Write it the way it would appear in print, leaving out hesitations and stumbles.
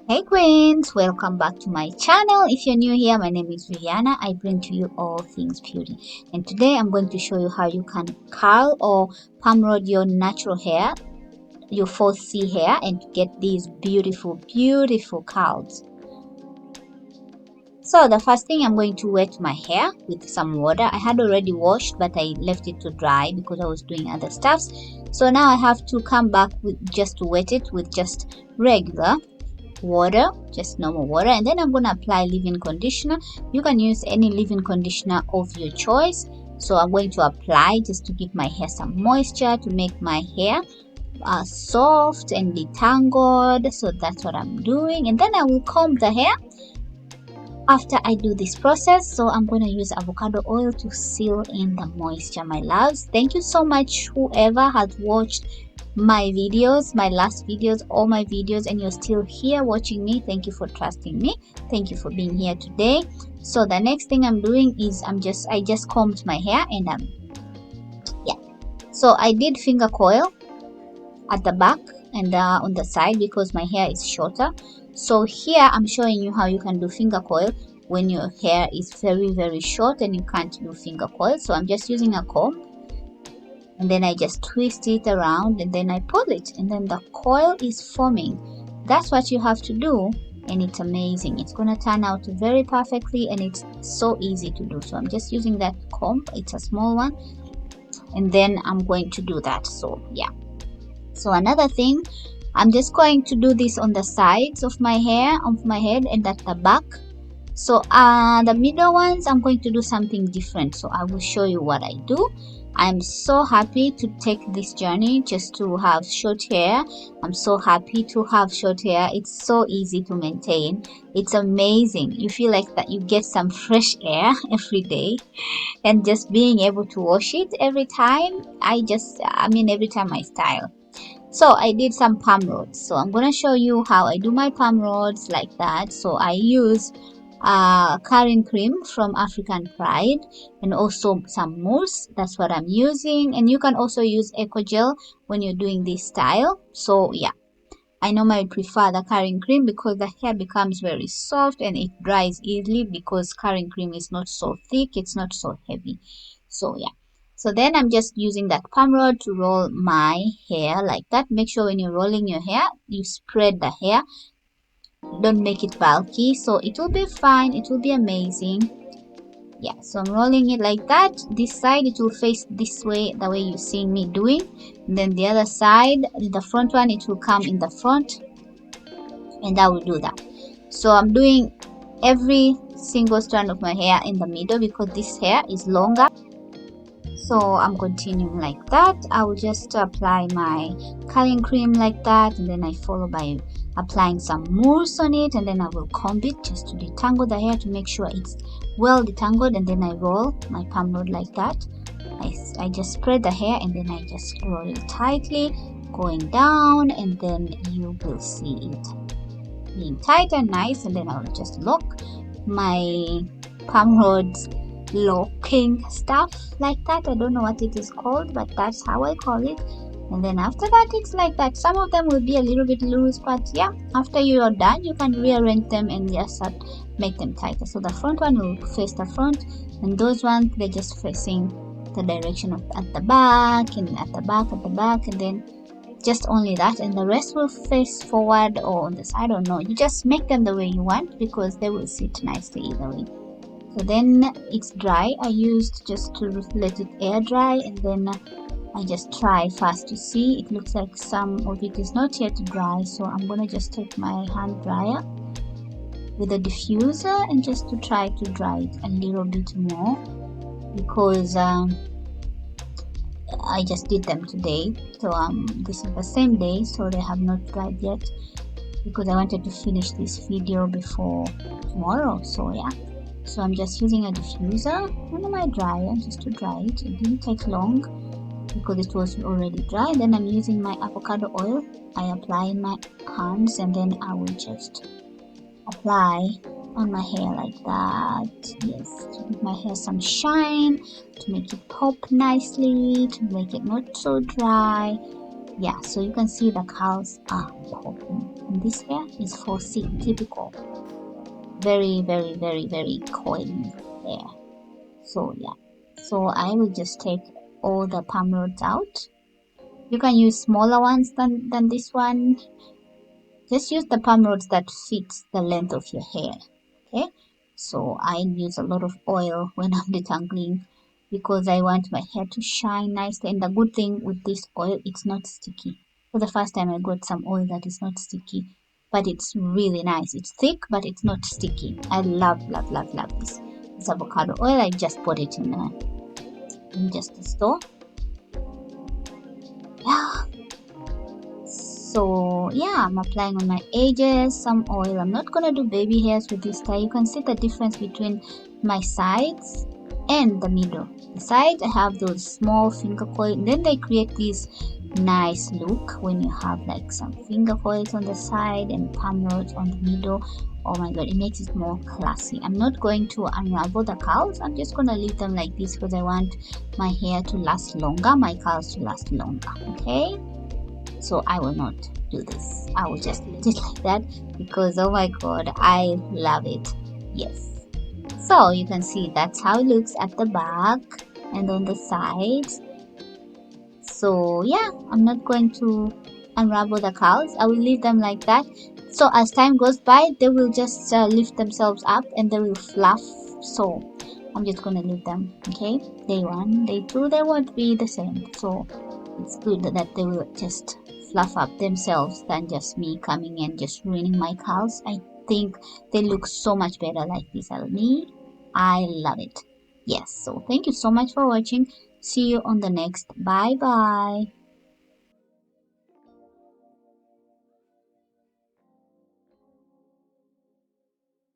Hey Queens, welcome back to my channel. If you're new here, my name is Rihanna. I bring to you all things beauty, and today I'm going to show you how you can curl or permrod your natural hair, your 4C hair, and get these beautiful curls. So the first thing, I'm going to wet my hair with some water. I had already washed, but I left it to dry because I was doing other stuffs. So now I have to come back with just to wet it with just regular water, just normal water, and then I'm going to apply leave-in conditioner. You can use any leave-in conditioner of your choice. So I'm going to apply just to give my hair some moisture, to make my hair soft and detangled. So that's what I'm doing, and then I will comb the hair after I do this process. So I'm going to use avocado oil to seal in the moisture, my loves. Thank you so much whoever has watched my videos, my last videos, all my videos, and you're still here watching me. Thank you for trusting me. Thank you for being here today. So the next thing I'm doing is I just combed my hair, and so I did finger coil at the back and on the side because my hair is shorter. So here I'm showing you how you can do finger coil when your hair is very short and you can't do finger coil. So I'm just using a comb, and then I just twist it around, and then I pull it, and then the coil is forming. That's what you have to do, and it's amazing. It's gonna turn out very perfectly, and it's so easy to do. So I'm just using that comb, it's a small one, and then I'm going to do that. So yeah, so another thing, I'm just going to do this on the sides of my hair, of my head, and at the back. So the middle ones, I'm going to do something different, so I will show you what I do. I'm so happy to take this journey just to have short hair. I'm so happy to have short hair. It's so easy to maintain. It's amazing. You feel like that you get some fresh air every day, and just being able to wash it every time. Every time I style. So I did some permrods. So I'm gonna show you how I do my permrods like that. So I use curling cream from African Pride, and also some mousse. That's what I'm using, and you can also use eco gel when you're doing this style. So yeah, I normally prefer the curling cream because the hair becomes very soft and it dries easily because curling cream is not so thick, it's not so heavy. So yeah, so then I'm just using that palm rod to roll my hair like that. Make sure when you're rolling your hair, you spread the hair, don't make it bulky, so it will be fine, it will be amazing. Yeah, so I'm rolling it like that. This side it will face this way, the way you're seeing me doing, and then the other side, the front one, it will come in the front, and I will do that. So I'm doing every single strand of my hair in the middle because this hair is longer. So I'm continuing like that. I will just apply my curling cream like that, and then I follow by applying some mousse on it, and then I will comb it just to detangle the hair to make sure it's well detangled, and then I roll my palm rod like that. I just spread the hair, and then I just roll it tightly going down, and then you will see it being tight and nice. And then I will just lock my palm rods locking stuff like that. I don't know what it is called, but that's how I call it. And then after that, it's like that. Some of them will be a little bit loose, but yeah, after you are done, you can rearrange them and just make them tighter. So the front one will face the front, and those ones, they're just facing the direction of at the back, and at the back, and then just only that, and the rest will face forward or on the side, or no, you just make them the way you want because they will sit nicely either way. So then it's dry. I used just to let it air dry, and then I just try first to see. It looks like some of it is not yet dry, so I'm gonna just take my hand dryer with a diffuser and just to try to dry it a little bit more because I just did them today. So this is the same day, so they have not dried yet because I wanted to finish this video before tomorrow. So yeah, so I'm just using a diffuser on my dryer just to dry it. It didn't take long because it was already dry. Then I'm using my avocado oil. I apply in my hands, and then I will just apply on my hair like that. Yes, to give my hair some shine, to make it pop nicely, to make it not so dry. Yeah, so you can see the curls are popping, and this hair is 4C, typical, very very very very coily hair. So yeah, so I will just take all the palm rods out. You can use smaller ones than this one. Just use the palm rods that fits the length of your hair. Okay, so I use a lot of oil when I'm detangling because I want my hair to shine nicely. And the good thing with this oil, it's not sticky. For the first time I got some oil that is not sticky, but it's really nice. It's thick but it's not sticky. I love love love love this avocado oil. I just bought it in just a store. Yeah, so yeah, I'm applying on my edges some oil. I'm not gonna do baby hairs with this style. You can see the difference between my sides and the middle. The sides, I have those small finger coils, and then they create this nice look when you have like some finger coils on the side and palm rods on the middle. Oh my god, it makes it more classy. I'm not going to unravel the curls. I'm just gonna leave them like this because I want my hair to last longer, my curls to last longer. Okay, so I will not do this. I will just let it like that because oh my god, I love it. Yes, so you can see that's how it looks at the back and on the sides. So yeah, I'm not going to unravel the curls. I will leave them like that. So as time goes by, they will just lift themselves up and they will fluff. So I'm just gonna leave them. Okay, day 1, day 2, they won't be the same. So it's good that they will just fluff up themselves than just me coming and just ruining my curls. I think they look so much better like this. I love it. Yes, so thank you so much for watching. See you on the next. Bye bye.